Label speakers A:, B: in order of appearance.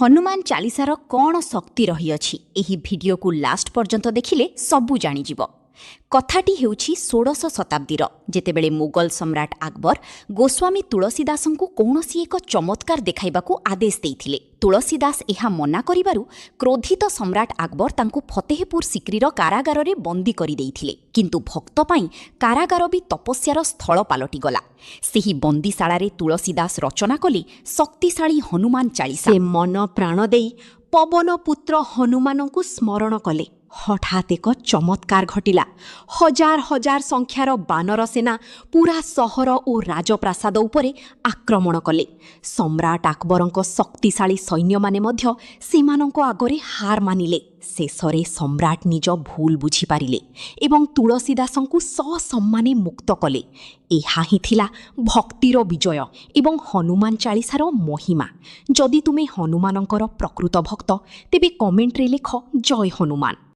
A: हनुमान चालीसार कौन शक्ति रही अछि एही भिडियो को लास्ट पर्यंत देखिले सबु जानिजिब। कथाटी हेउछि 16 शताब्दीर जेतेबेले मुगल सम्राट अकबर गोस्वामी तुलसीदासंकु कौनसी एक चमत्कार देखाइबाकू आदेश देइथिले। तुलसीदास एहा मना करिबारु क्रोधित सम्राट अकबर तांकु फतेहपुर सिक्रीर कारागार रे बंदी करि देइथिले। किंतु भक्त पाई कारागार भी तपस्यार स्थल पालटि गला। सेही बंदीशाला रे तुलसीदास रचना कले शक्तिशाली हनुमान चालीसा। से मन प्राण देई पवन पुत्र हनुमानंकु स्मरण कले। हठात एक चमत्कार घटिला। हजार हजार संख्यार बानर सेना पूरा सहर और राजप्रासाद उपरे आक्रमण कले। सम्राट अकबरंक शक्तिशाली सैन्य माने मध्य सेमानंक आगरे हार मानिले। शेषरे सम्राट निज भूल बुझी पारिले एवं तुलसीदासंकु ससम्माने मुक्त कले। एहा ही थिला भक्तिर विजय एवं हनुमान चालीसार महिमा। जदि तुमे हनुमानंकर प्रकृत भक्त तेबे कमेंट रे लेख जय हनुमान।